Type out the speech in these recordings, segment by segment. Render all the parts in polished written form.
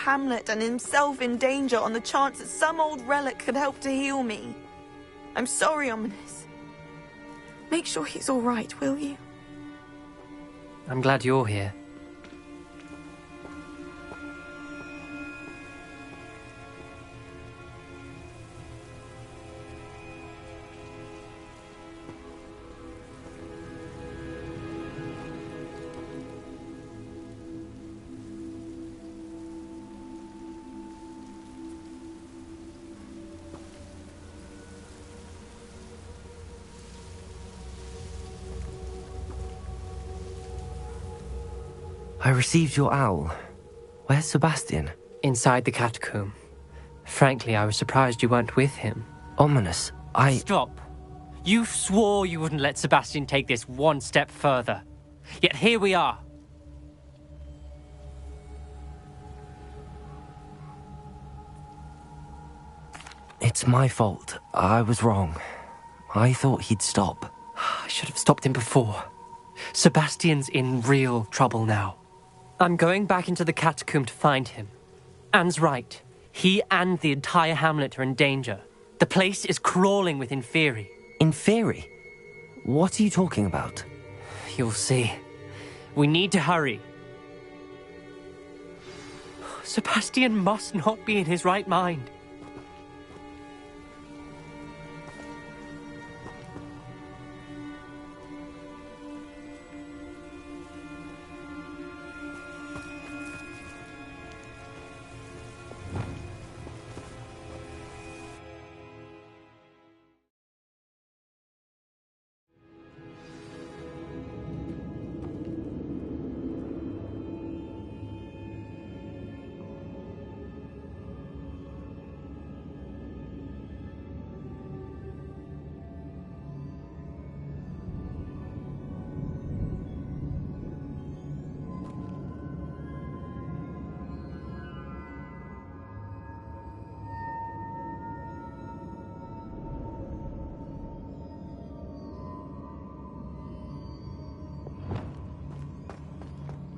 hamlet and himself in danger on the chance that some old relic could help to heal me. I'm sorry, Ominous. Make sure he's all right, will you? I'm glad you're here. I received your owl. Where's Sebastian? Inside the catacomb. Frankly, I was surprised you weren't with him. Ominous, Stop! You swore you wouldn't let Sebastian take this one step further. Yet here we are. It's my fault. I was wrong. I thought he'd stop. I should have stopped him before. Sebastian's in real trouble now. I'm going back into the catacomb to find him. Anne's right. He and the entire hamlet are in danger. The place is crawling with Inferi. Inferi? What are you talking about? You'll see. We need to hurry. Sebastian must not be in his right mind.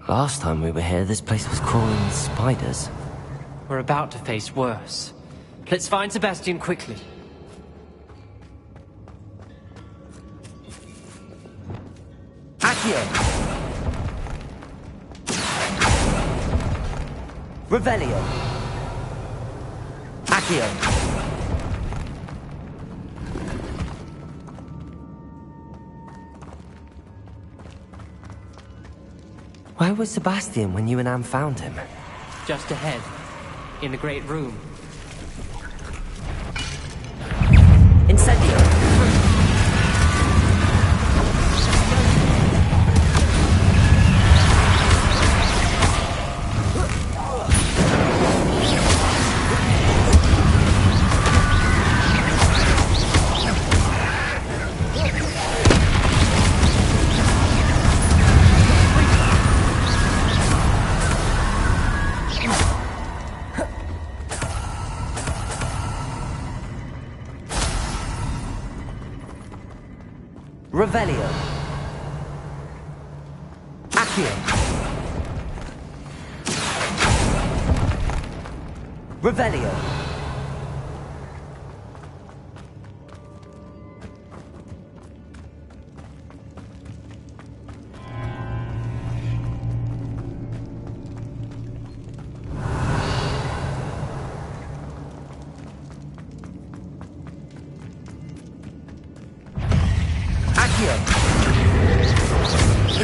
Last time we were here, this place was crawling with spiders. We're about to face worse. Let's find Sebastian quickly. Accio! Revelio! Accio! Where was Sebastian when you and Anne found him? Just ahead, in the great room. Incendio! Revelio. Accio. Revelio.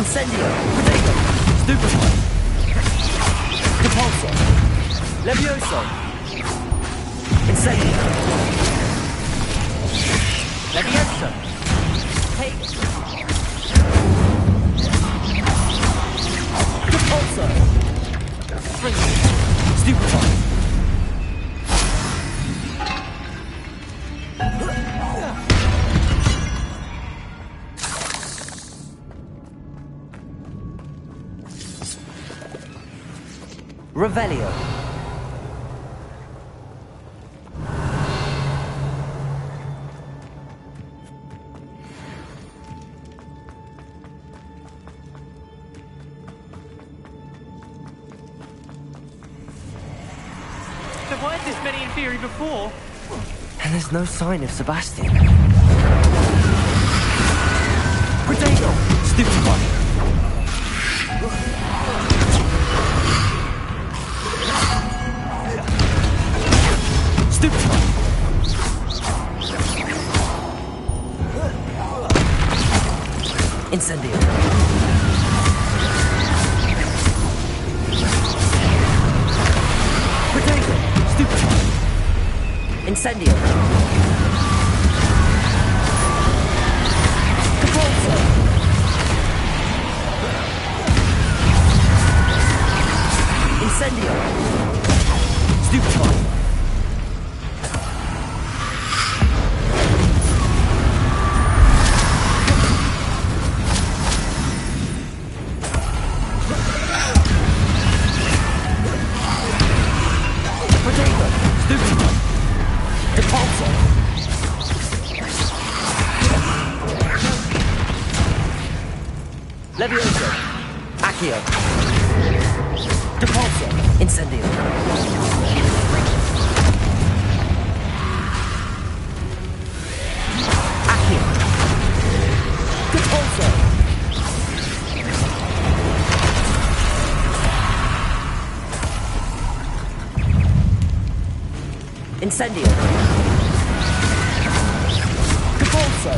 Incendio! Potato! Stupefy! Repulsor! Levioso! Incendio! Levioso! Take! Repulsor! Stupefy! Revelio. There weren't this many Inferi before. And there's no sign of Sebastian. Potato! Stupid one! Stupid one! Incendio. Potato! Stupid one! Incendio. Incendio. Stupid one! Potato. Stupid one! Depulso. Levioso. Accio. Depulso. Incendio. Accio. Depulso. Incendio. Depulso.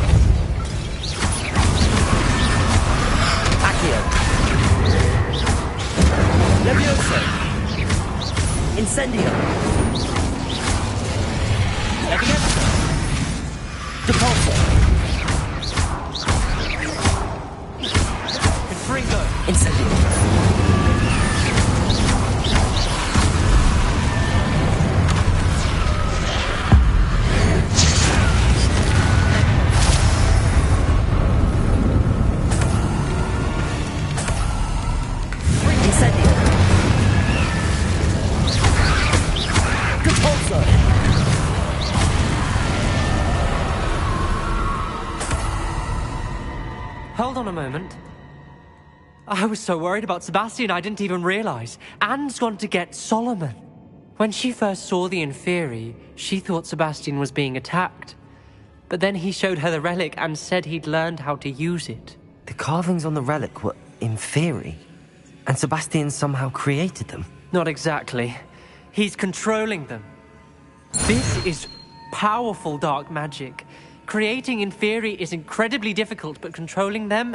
Accio. Levioso. Incendio. Levioso. Depulso. Confringo. Incendio. Incendio. Depulso. Hold on a moment. I was so worried about Sebastian I didn't even realize. Anne's gone to get Solomon. When she first saw the Inferi, she thought Sebastian was being attacked. But then he showed her the relic and said he'd learned how to use it. The carvings on the relic were Inferi, and Sebastian somehow created them. Not exactly. He's controlling them. This is powerful dark magic. Creating Inferi is incredibly difficult, but controlling them...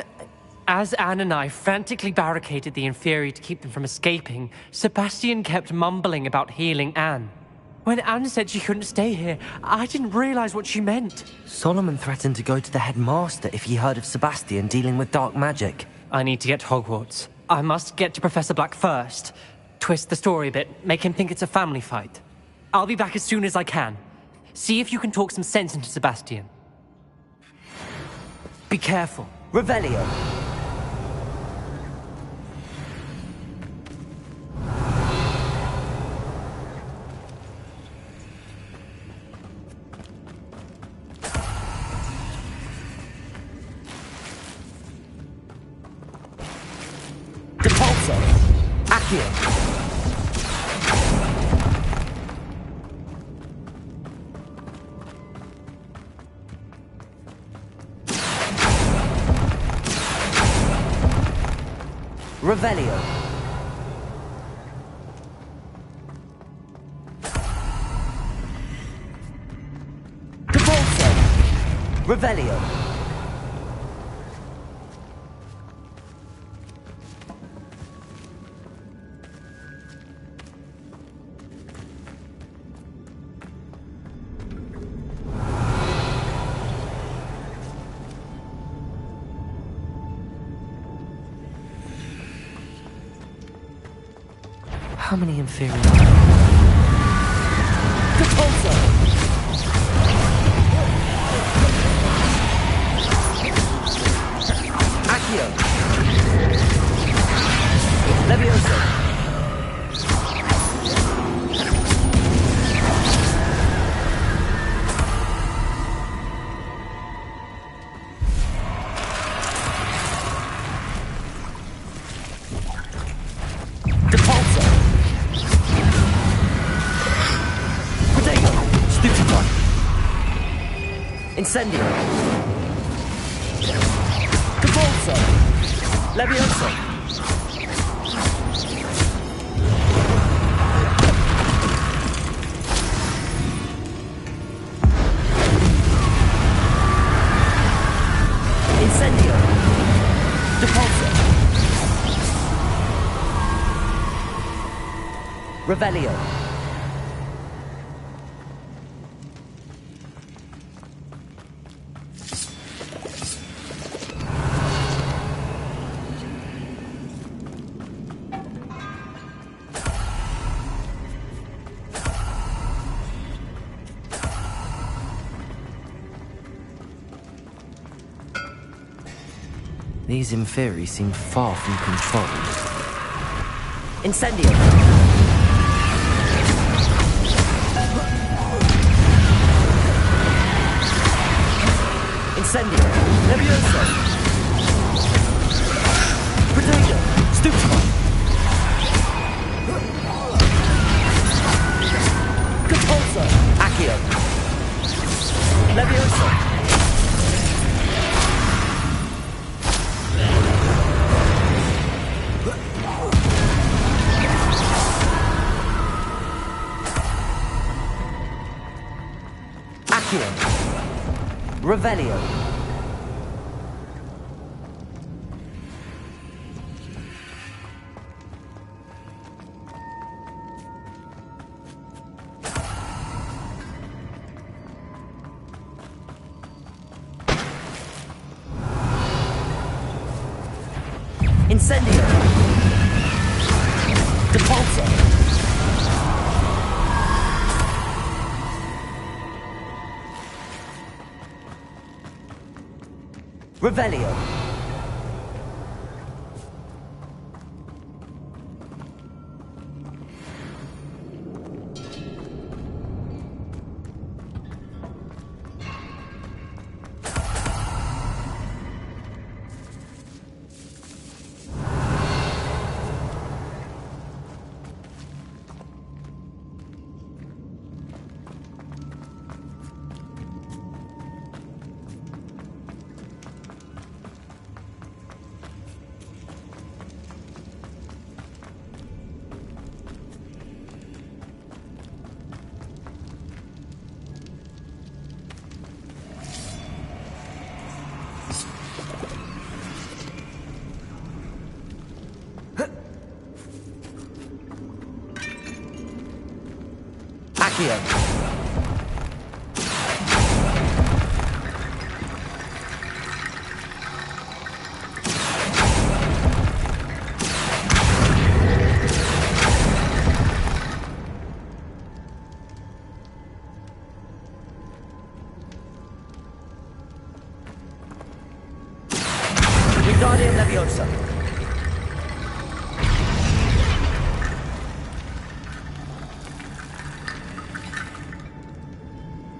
As Anne and I frantically barricaded the Inferi to keep them from escaping, Sebastian kept mumbling about healing Anne. When Anne said she couldn't stay here, I didn't realize what she meant. Solomon threatened to go to the headmaster if he heard of Sebastian dealing with dark magic. I need to get to Hogwarts. I must get to Professor Black first. Twist the story a bit, make him think it's a family fight. I'll be back as soon as I can. See if you can talk some sense into Sebastian. Be careful. Revelio. Depulso. Accio. Revelio. Depulso. Revelio. How many inferior? Depulso! Accio! Levioso! Depulso! Incendio. Cavolso. Levioso. Incendio. Depulso. Revelio. These Inferi seem far from controlled. Incendio! Incendio! Levioso! Potato! Stupefy! Compulsor! Accio! Levioso! Revelio. Incendio. Depulso. Revelio. Accio. Wingardium Leviosa.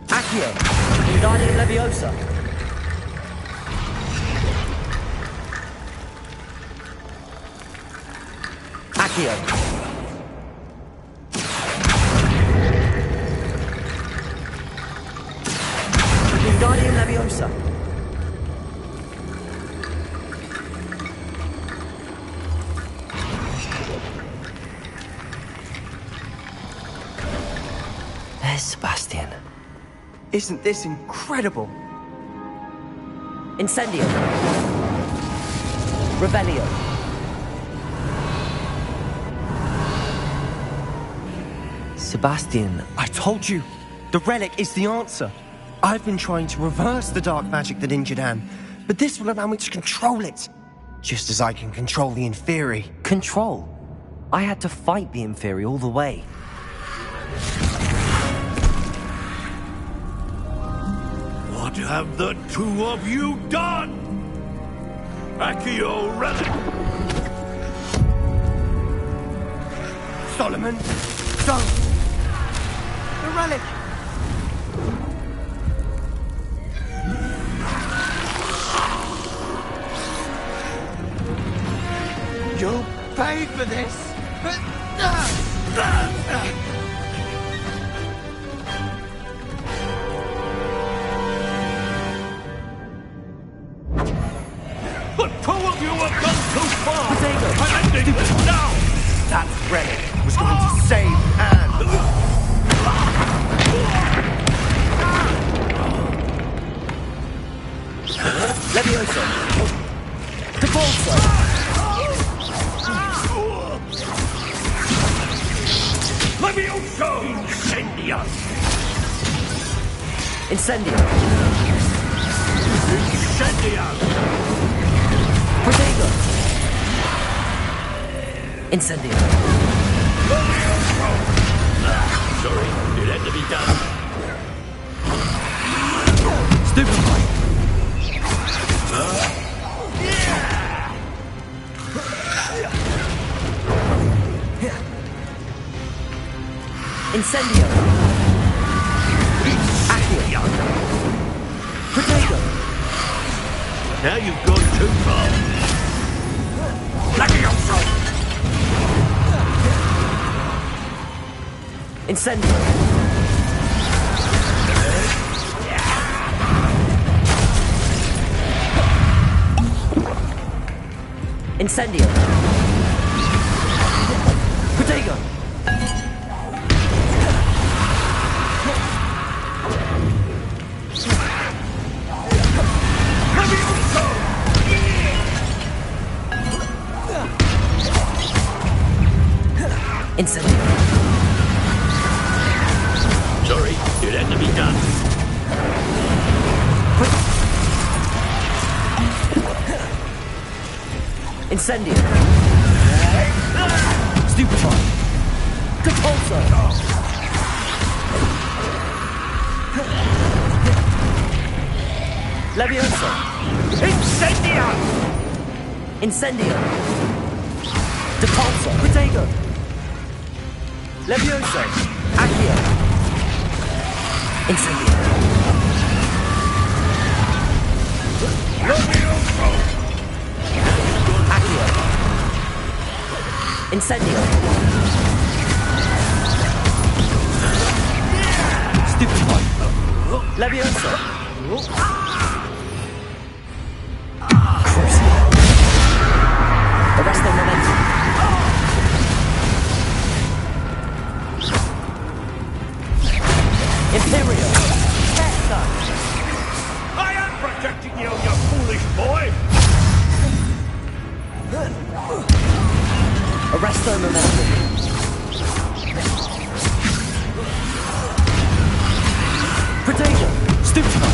Accio. Wingardium Leviosa. Accio. Wingardium Leviosa. There's Sebastian. Isn't this incredible? Incendio. Revelio. Sebastian. I told you, the relic is the answer. I've been trying to reverse the dark magic that injured Anne, but this will allow me to control it. Just as I can control the Inferi. Control? I had to fight the Inferi all the way. What have the two of you done? Accio relic! Solomon, don't! The relic! You'll pay for this! Levioso! Incendio! Incendio! Incendio! Protego! Incendio! Sorry, it had to be done. Stupefy! Incendio! Accio! Protego! Now you've gone too far. Levioso! Incendio! Incendio! Protego! Incendio! Sorry, it had to be done. Incendio! Stupefy! Repulsor! Levioso! Incendio! Incendio! Repulsor! Protego! Levioso! Accio! Incendio! Levioso! Accio! Incendio! Stupefy! Levioso! Arresto momentum! Imperio! I am protecting you, you foolish boy! Arresto momentum! Protego! Stupefy!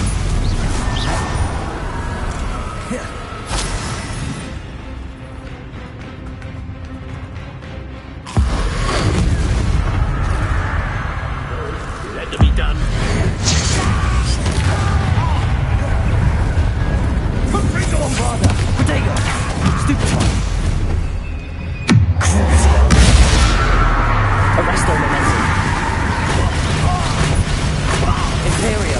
It had to be done. Bombarda! Protego! Stupefy! Arresto momentum! Imperio!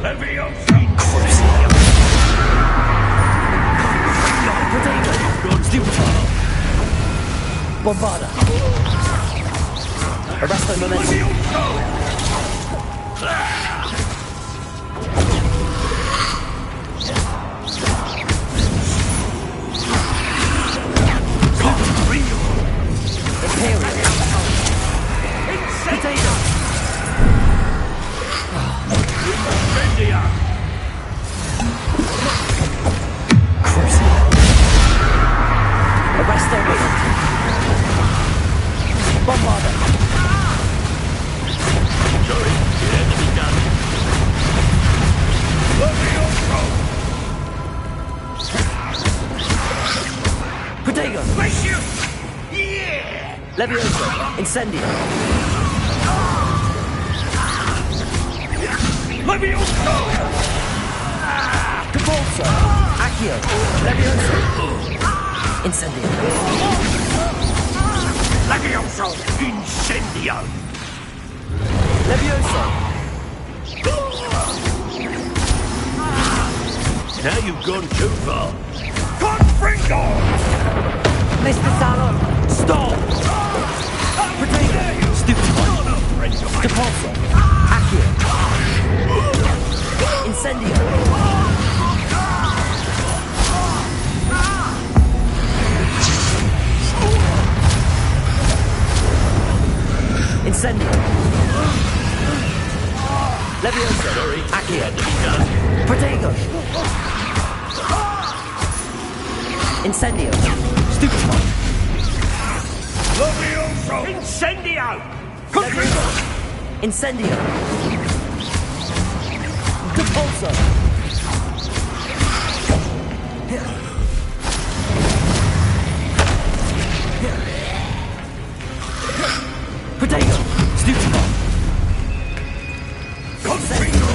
Levioso! Protego! Stupefy! Bombarda! Arresto momentum! Imperio! Potato! Incendio! Arresto momentum! Bombarda! Sorry, it had to be done. Levioso! Protego! Bless you! Yeah! Levioso! Incendio! Levioso! Repulsor! Accio! Levioso! Incendio! Levioso! Incendio! Levioso! Now you've gone too far. Confringo! Mr. Salon, stop! Protego! Stupefy! Repulsor! Accio! Incendio! Incendio! Levioso. Sorry. Accio. Done. Protego. Incendio. Stupefy. Levioso! Incendio! Levioso. Incendio. Depulso. Protego. Stupefy. Confringo!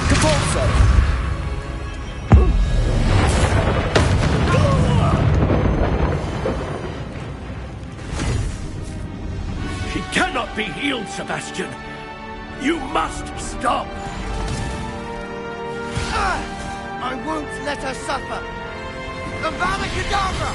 Depulso. She cannot be healed, Sebastian. You must stop. I won't let her suffer! Avada Kedavra!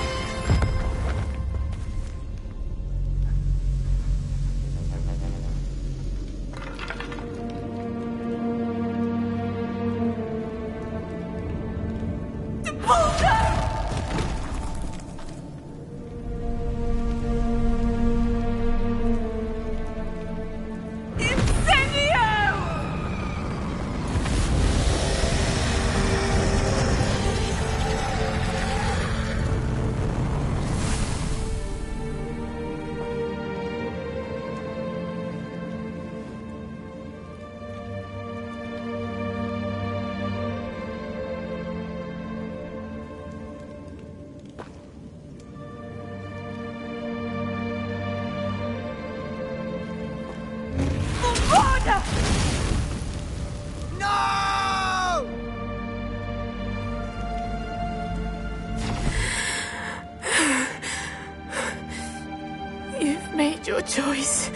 No! You've made your choice.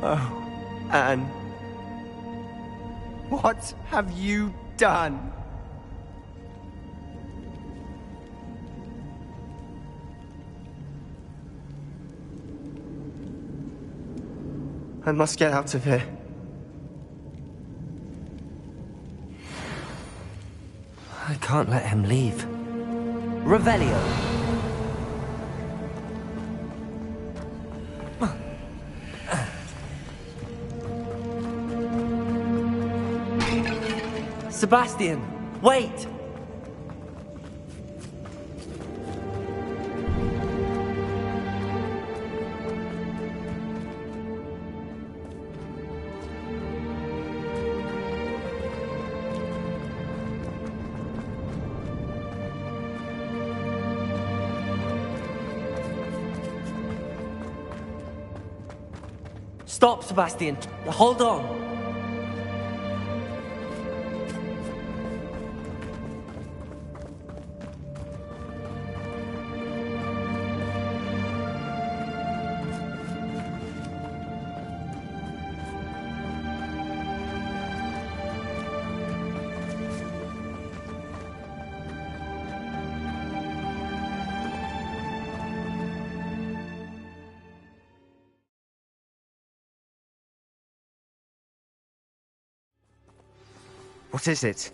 Oh, Anne. What have you done? I must get out of here. I can't let him leave. Revelio. Sebastian, wait! Stop, Sebastian. Hold on. What is it?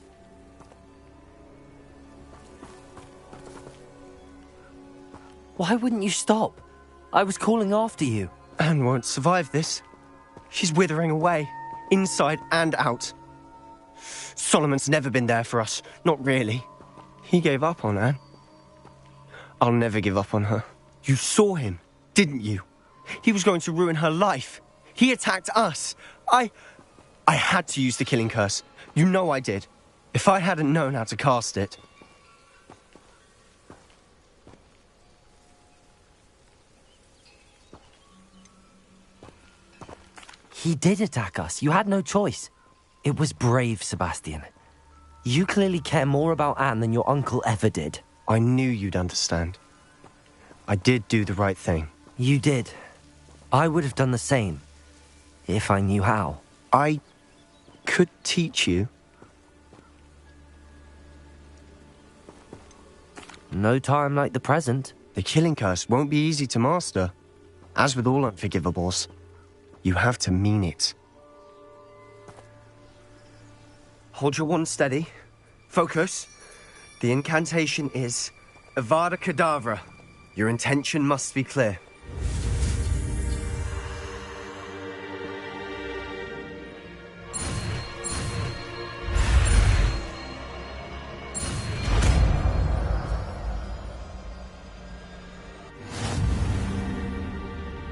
Why wouldn't you stop? I was calling after you. Anne won't survive this. She's withering away, inside and out. Solomon's never been there for us, not really. He gave up on Anne. I'll never give up on her. You saw him, didn't you? He was going to ruin her life. He attacked us. I had to use the killing curse. You know I did. If I hadn't known how to cast it... He did attack us. You had no choice. It was brave, Sebastian. You clearly care more about Anne than your uncle ever did. I knew you'd understand. I did do the right thing. You did. I would have done the same, if I knew how. I could teach you. No time like the present. The killing curse won't be easy to master. As with all unforgivables, you have to mean it. Hold your wand steady. Focus. The incantation is Avada Kedavra. Your intention must be clear.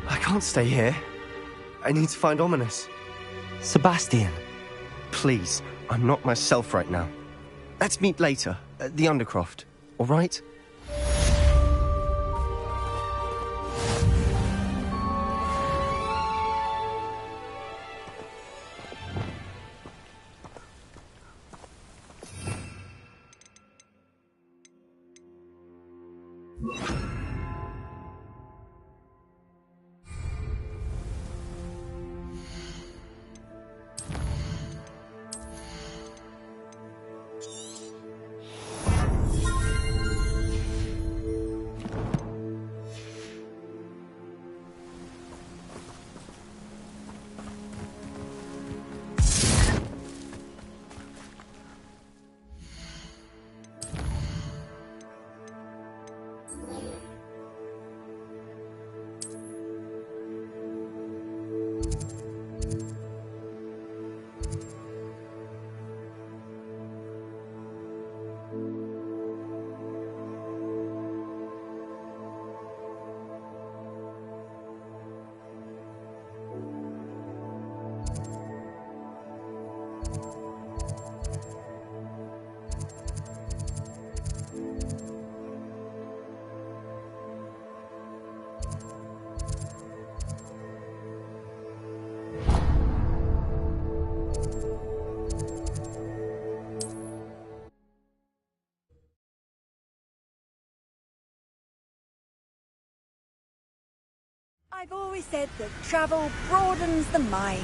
I can't stay here. I need to find Ominous. Sebastian. Please, I'm not myself right now. Let's meet later at the Undercroft, all right? I've always said that travel broadens the mind.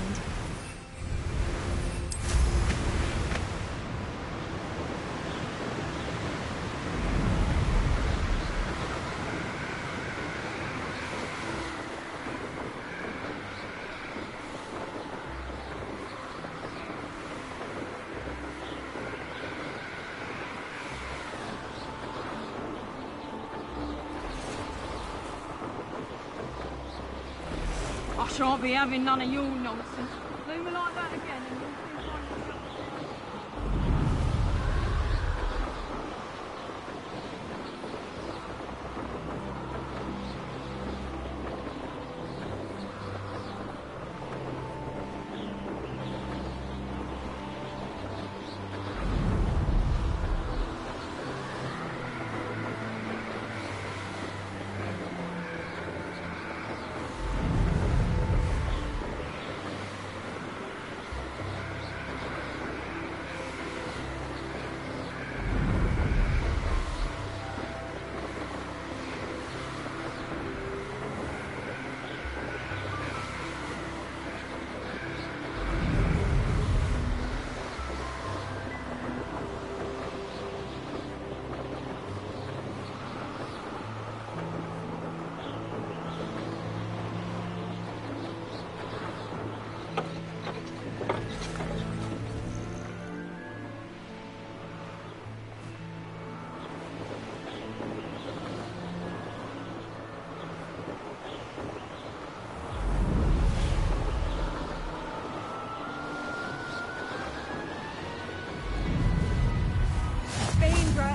I shan't be having none of your nonsense. Leave me like that again and you'll think I'm...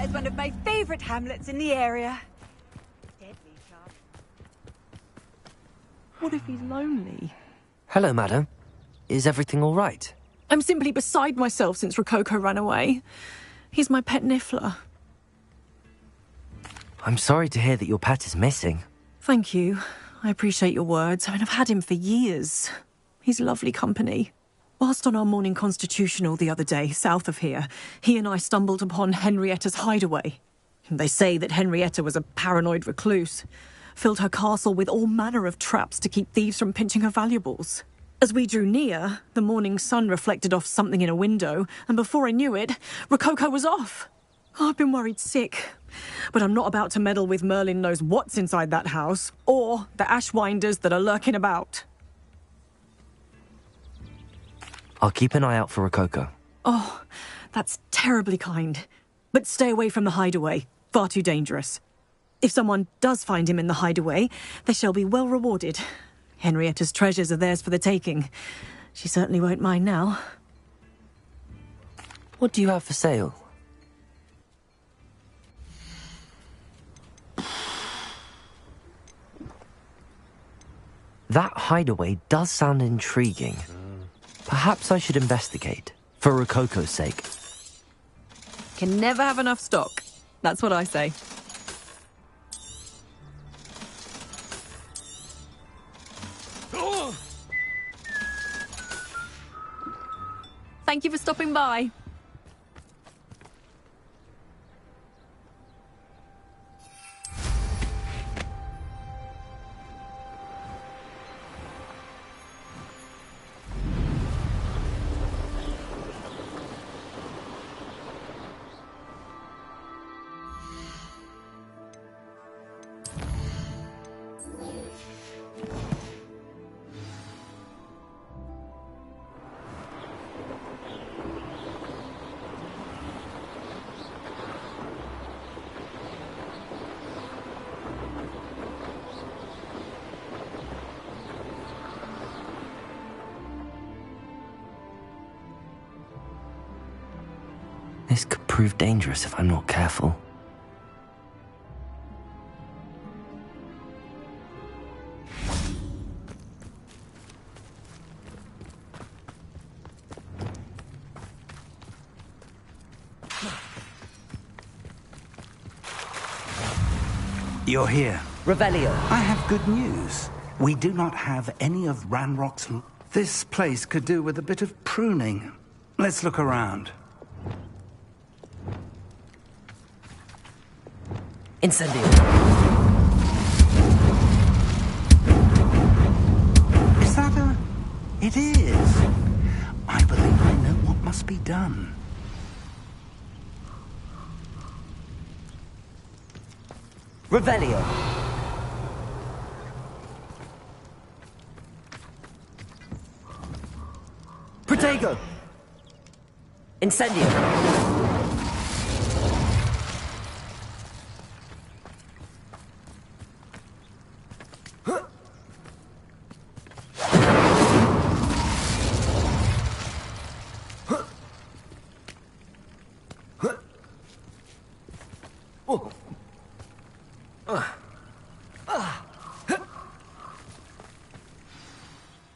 Is one of my favourite hamlets in the area. Deadly sharp. What if he's lonely? Hello, madam. Is everything all right? I'm simply beside myself since Rococo ran away. He's my pet niffler. I'm sorry to hear that your pet is missing. Thank you. I appreciate your words. I mean, I've had him for years. He's lovely company. Whilst on our morning constitutional the other day, south of here, he and I stumbled upon Henrietta's hideaway. They say that Henrietta was a paranoid recluse, filled her castle with all manner of traps to keep thieves from pinching her valuables. As we drew near, the morning sun reflected off something in a window, and before I knew it, Rococo was off. I've been worried sick, but I'm not about to meddle with Merlin knows what's inside that house, or the ashwinders that are lurking about. I'll keep an eye out for Rococo. Oh, That's terribly kind. But stay away from the hideaway. Far too dangerous. If someone does find him in the hideaway, they shall be well rewarded. Henrietta's treasures are theirs for the taking. She certainly won't mind now. What do you have for sale? That hideaway does sound intriguing. Perhaps I should investigate, for Rococo's sake. Can never have enough stock. That's what I say. Thank you for stopping by. This could prove dangerous if I'm not careful. You're here. Revelio. I have good news. We do not have any of Ranrock's... This place could do with a bit of pruning. Let's look around. Incendio. Is that a... It is. I believe I know what must be done. Revelio. Protego. Incendio.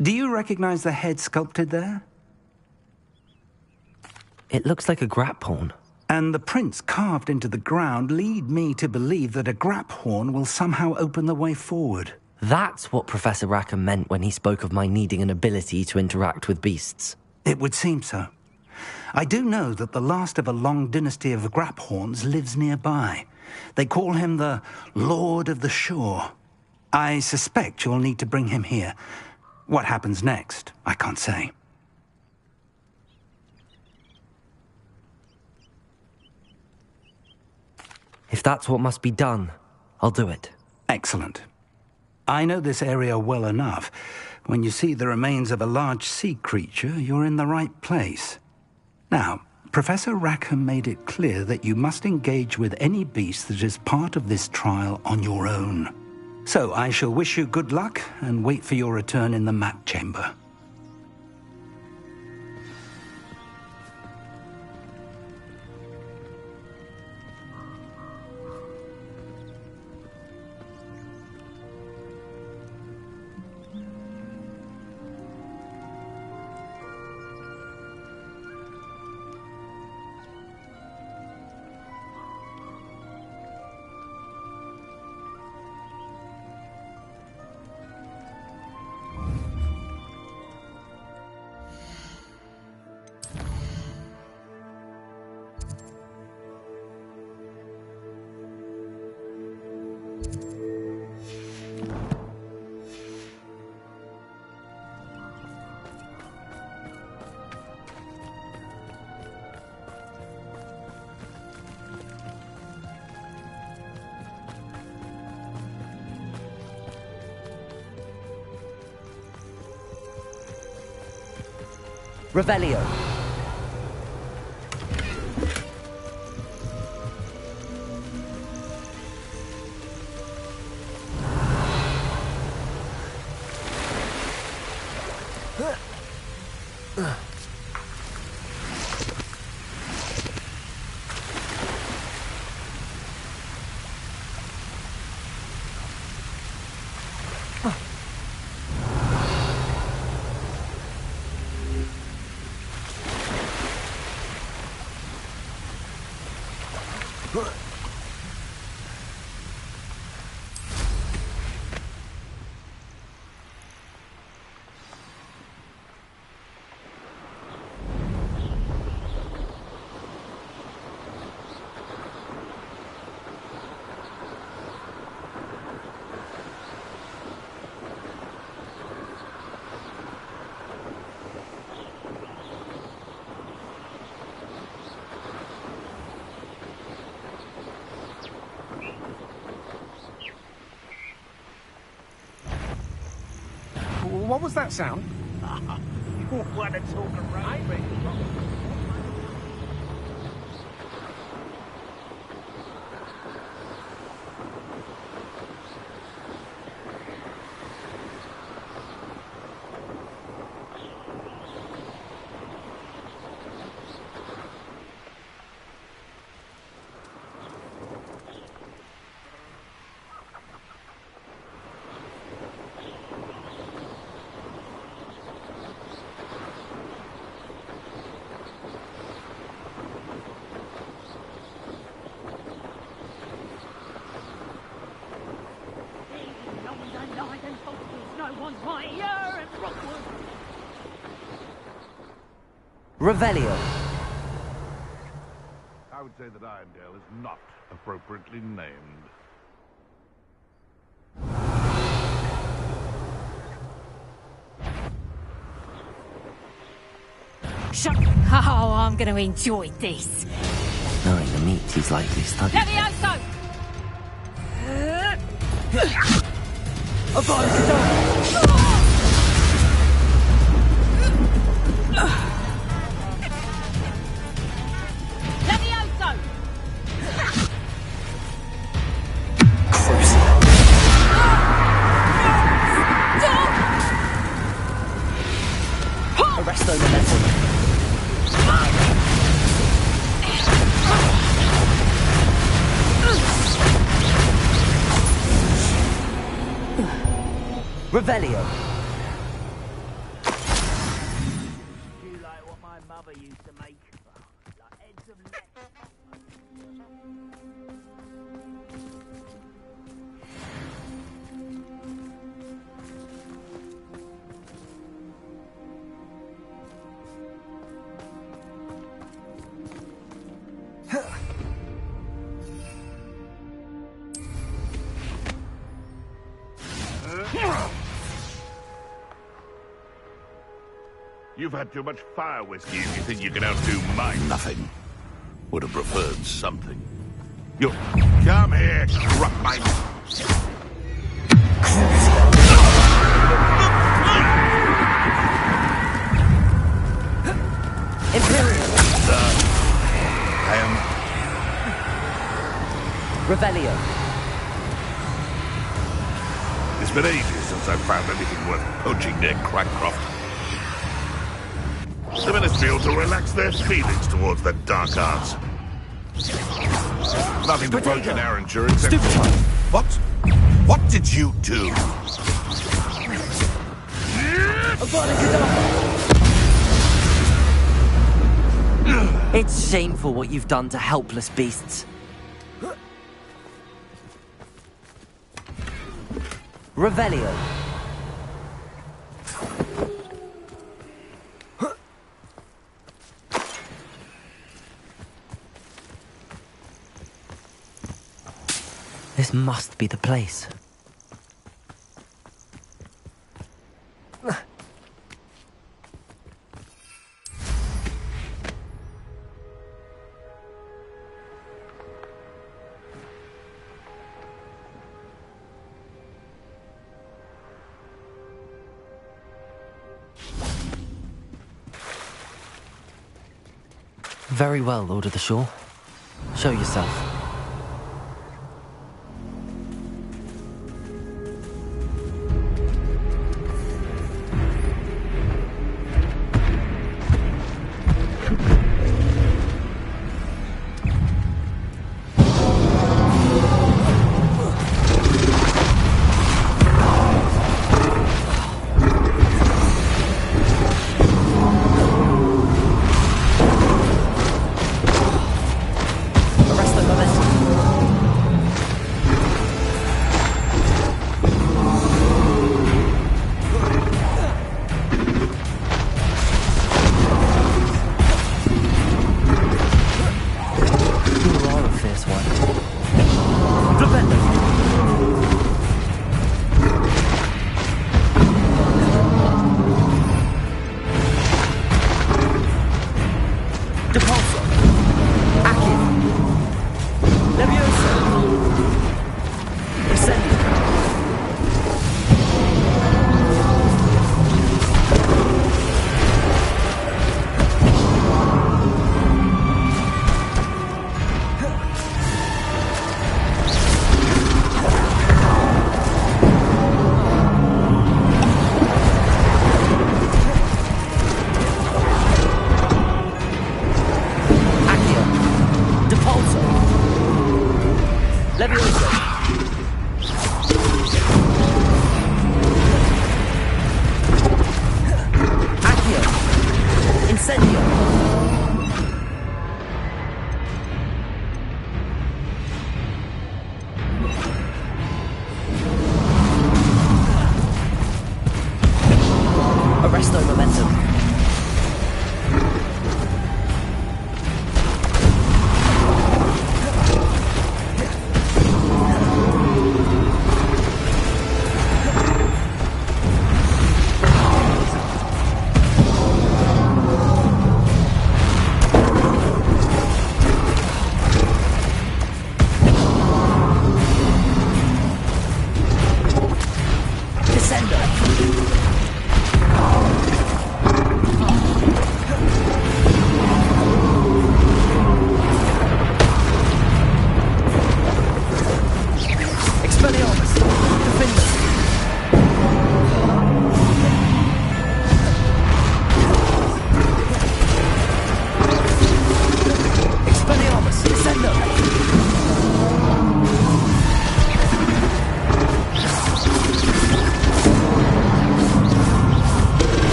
Do you recognize the head sculpted there? It looks like a grap horn. And the prints carved into the ground lead me to believe that a grap horn will somehow open the way forward. That's what Professor Rackham meant when he spoke of my needing an ability to interact with beasts. It would seem so. I do know that the last of a long dynasty of grap horns lives nearby. They call him the Lord of the Shore. I suspect you'll need to bring him here. What happens next, I can't say. If that's what must be done, I'll do it. Excellent. I know this area well enough. When you see the remains of a large sea creature, you're in the right place. Now, Professor Rackham made it clear that you must engage with any beast that is part of this trial on your own. So I shall wish you good luck and wait for your return in the map chamber. Revelio. What was that sound? What a talk of rugby. Revelio. I would say that Irondale is not appropriately named. Shut. Oh, I'm going to enjoy this. Knowing the meat he's likely studied. Levioso! Levioso! Arresto momentum. Revelio. Do you like what my mother used to make? Like heads of lettuce. You've had too much fire whiskey if you think you can outdo mine. Nothing. Would have preferred something. You come here, Crupmite. Imperial. I am Revelio. It's been ages since I've found anything worth poaching near Crackcroft. The Ministry ought to relax their feelings towards the dark arts. Nothing to poach in Arrowshire except... What? What did you do? It's shameful what you've done to helpless beasts. Revelio. This must be the place. Very well, Lord of the Shore. Show yourself. Arrest the momentum.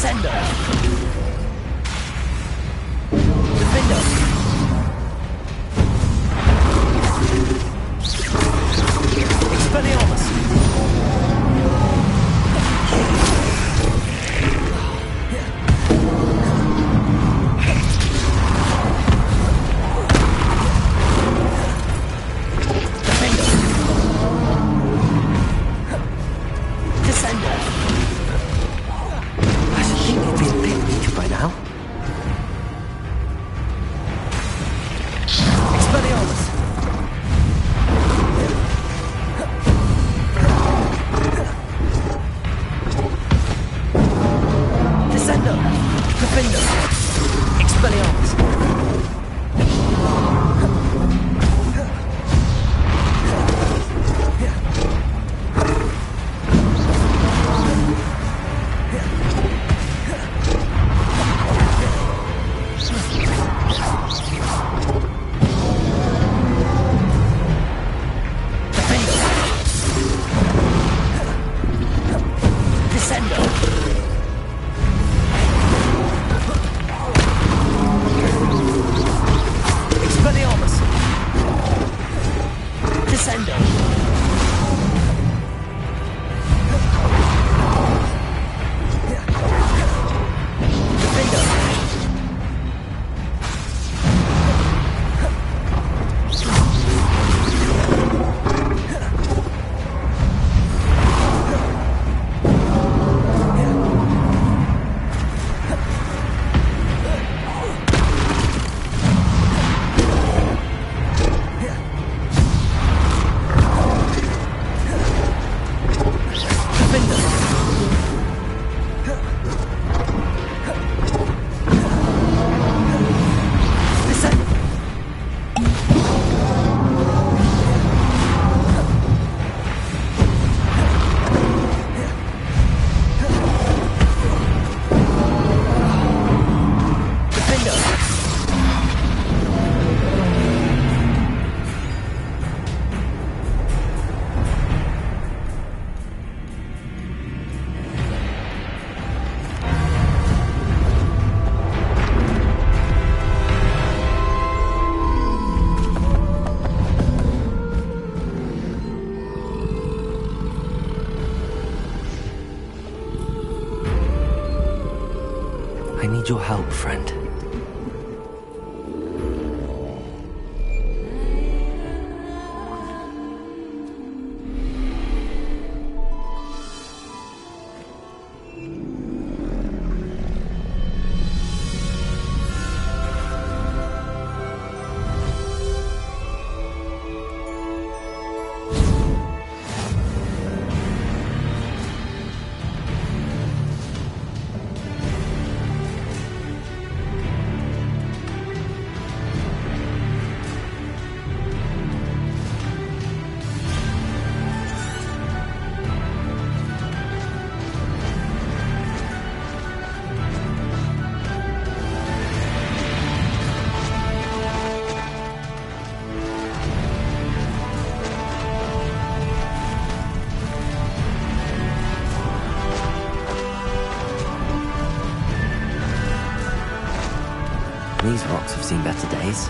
Descendo! Defendo! Expelliarmus! I need your help, friend. These rocks have seen better days.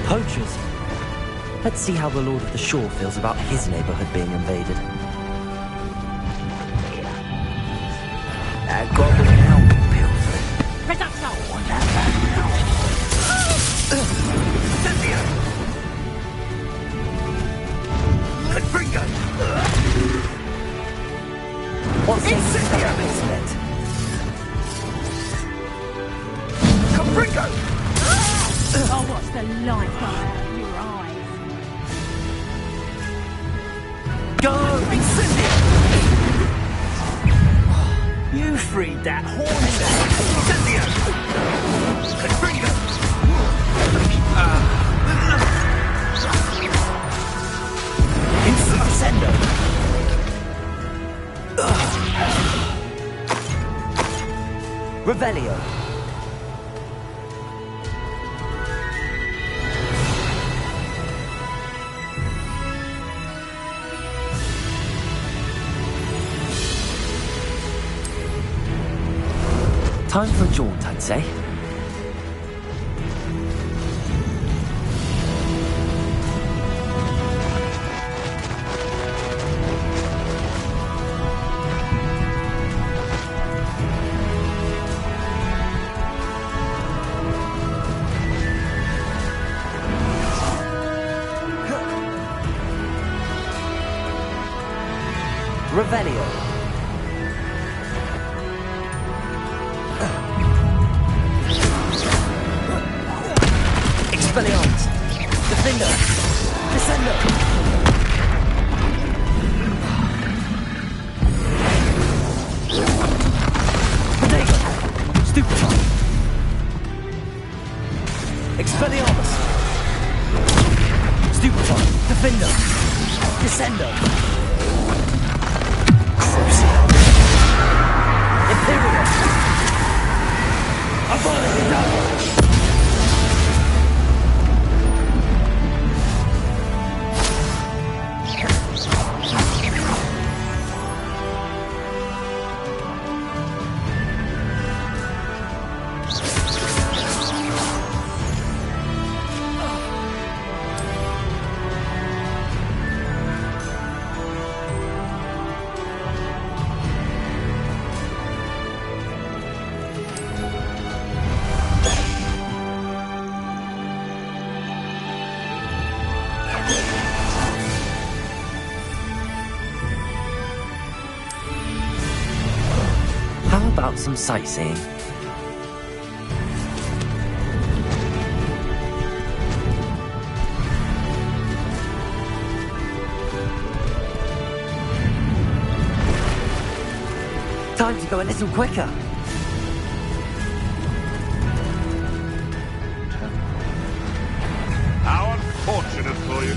Poachers. Let's see how the Lord of the Shore feels about his neighborhood being invaded. Oh, what's the light out of your eyes? Go! Incendio! You freed that horny man! Incendio! Confringo! Incendio! Revelio. Time for a jaunt, I'd say. Revelio. Expelliarmus. Defender. Descender. Bodega. Stupefy. Expelliarmus. Stupefy. Defender. Descender. Imperial! How about some sightseeing? Time to go a little quicker. How unfortunate for you.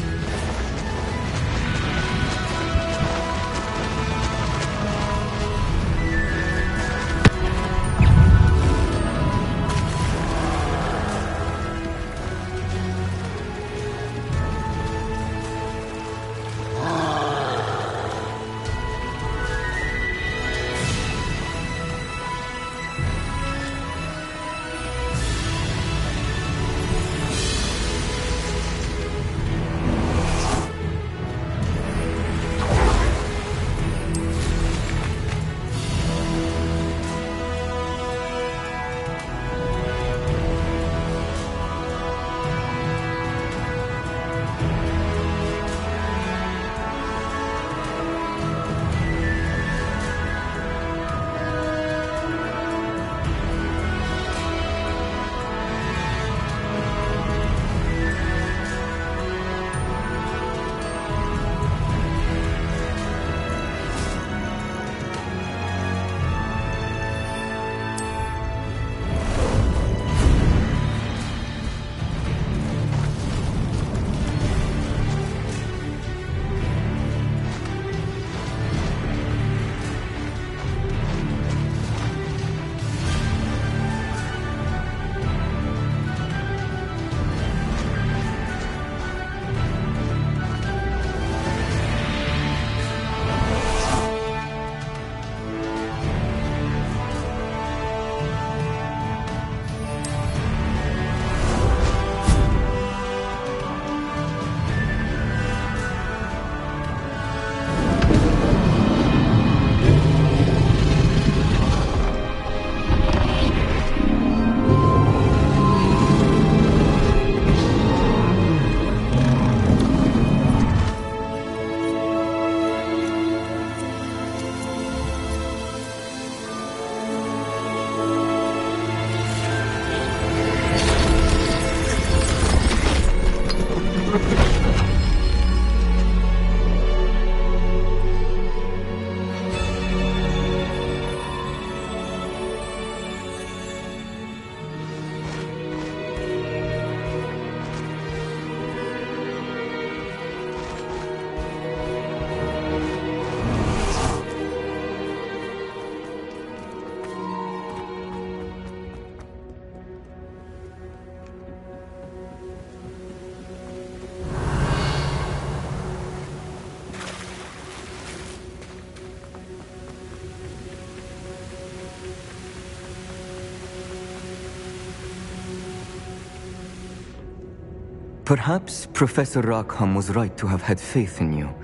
Perhaps Professor Rackham was right to have had faith in you.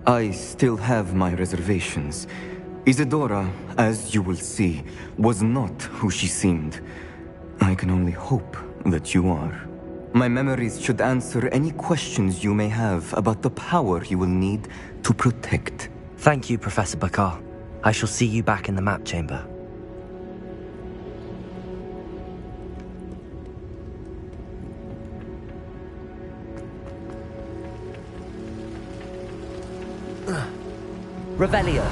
I still have my reservations. Isadora, as you will see, was not who she seemed. I can only hope that you are. My memories should answer any questions you may have about the power you will need to protect. Thank you, Professor Bakar. I shall see you back in the map chamber. Revelio.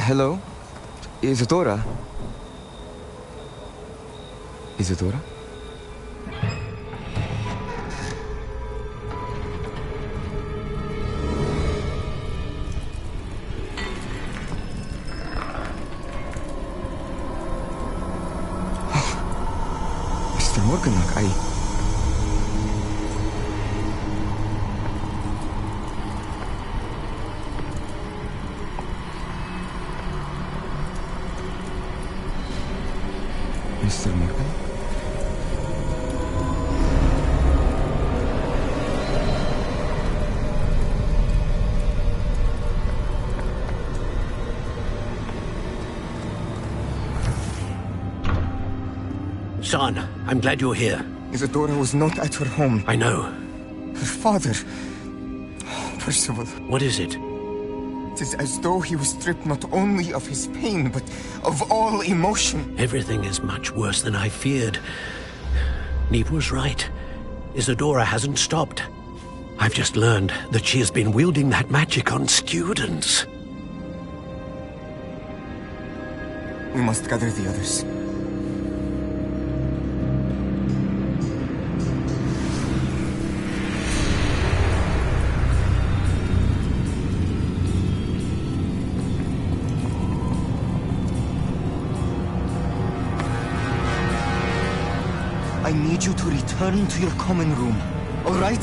Hello? Isadora? Isadora? Mr. Morganach, Mr. Morgan? Son, I'm glad you're here. Isadora was not at her home. I know. Her father... Percival. What is it? It is as though he was stripped not only of his pain, but of all emotion. Everything is much worse than I feared. Neve was right. Isadora hasn't stopped. I've just learned that she has been wielding that magic on students. We must gather the others. I need you to return to your common room, all right?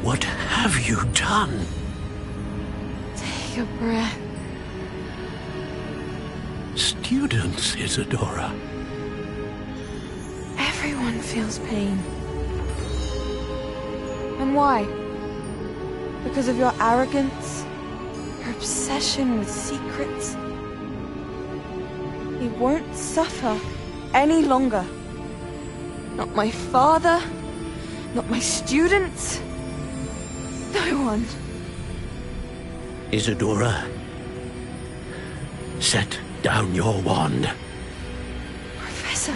What have you done? Take a breath. Students, Isadora. Everyone feels pain. And why? Because of your arrogance? Your obsession with secrets? He won't suffer any longer. Not my father, not my students, no one. Isadora, set down your wand. Professor,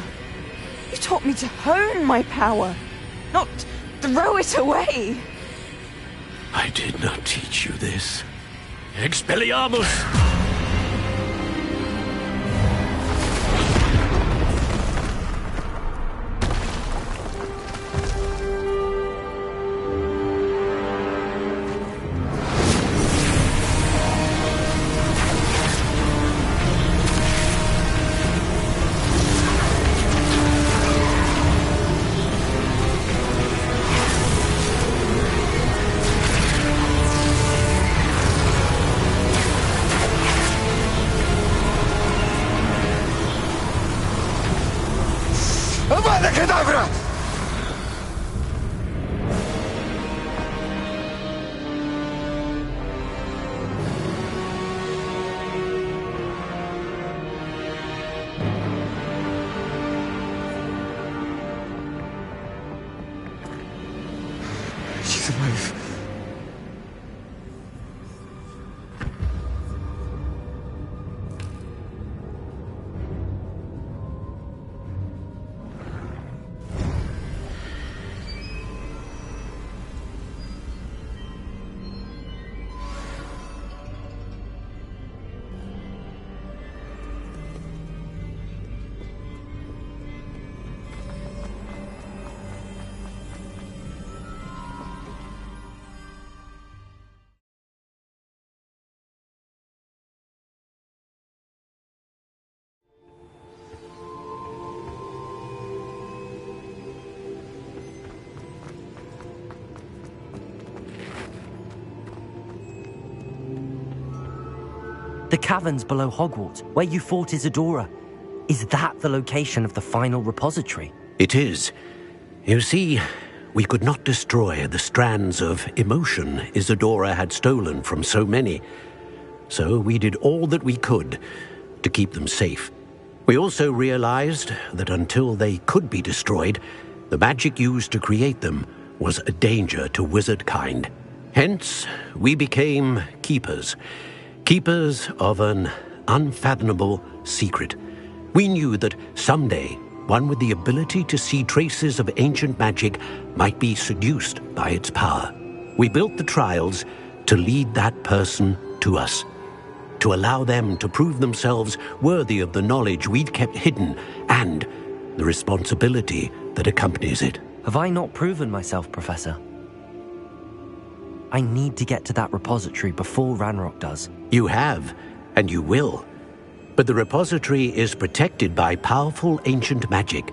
you taught me to hone my power, not throw it away. I did not teach you this. Expelliarmus! Avada Kedavra! The caverns below Hogwarts, where you fought Isadora. Is that the location of the final repository? It is. You see, we could not destroy the strands of emotion Isadora had stolen from so many. So we did all that we could to keep them safe. We also realized that until they could be destroyed, the magic used to create them was a danger to wizard kind. Hence, we became keepers. Keepers of an unfathomable secret. We knew that someday, one with the ability to see traces of ancient magic might be seduced by its power. We built the trials to lead that person to us, to allow them to prove themselves worthy of the knowledge we'd kept hidden and the responsibility that accompanies it. Have I not proven myself, Professor? I need to get to that repository before Ranrock does. You have, and you will. But the repository is protected by powerful ancient magic.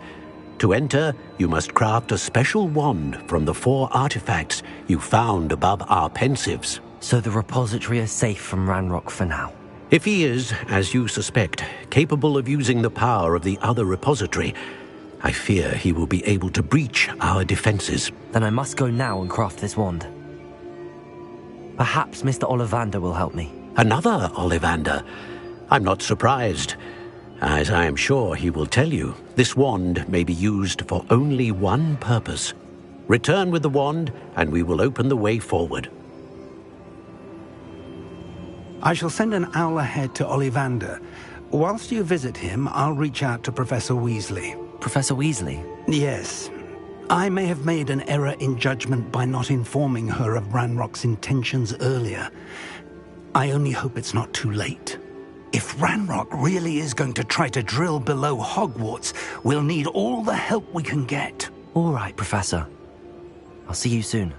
To enter, you must craft a special wand from the 4 artifacts you found above our pensives. So the repository is safe from Ranrock for now? If he is, as you suspect, capable of using the power of the other repository, I fear he will be able to breach our defenses. Then I must go now and craft this wand. Perhaps Mr. Ollivander will help me. Another Ollivander? I'm not surprised. As I am sure he will tell you, this wand may be used for only one purpose. Return with the wand, and we will open the way forward. I shall send an owl ahead to Ollivander. Whilst you visit him, I'll reach out to Professor Weasley. Professor Weasley? Yes. I may have made an error in judgment by not informing her of Ranrock's intentions earlier. I only hope it's not too late. If Ranrock really is going to try to drill below Hogwarts, we'll need all the help we can get. All right, Professor. I'll see you soon.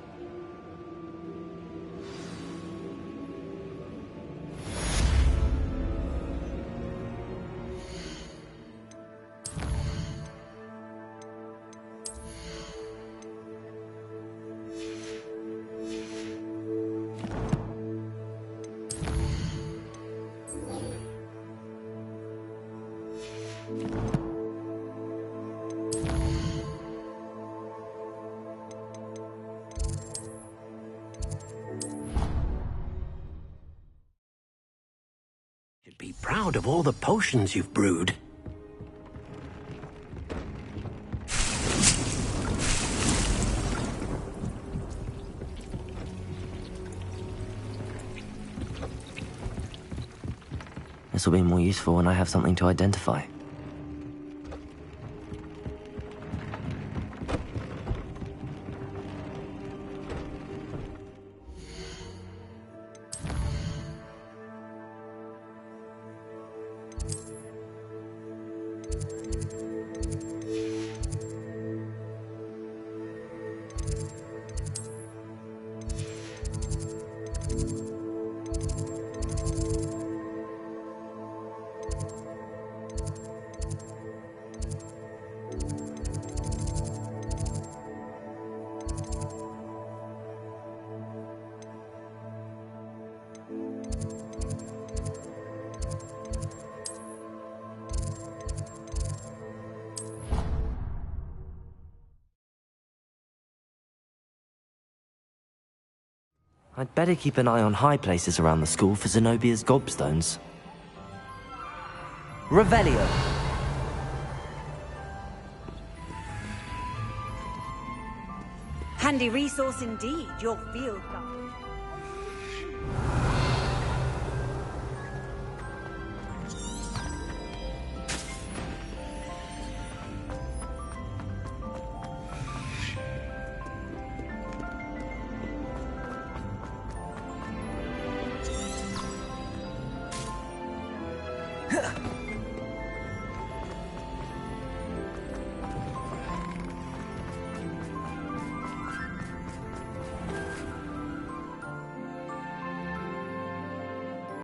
You'd be proud of all the potions you've brewed. This will be more useful when I have something to identify. I'd better keep an eye on high places around the school for Zenobia's gobstones. Revelio! Handy resource indeed, your field guide.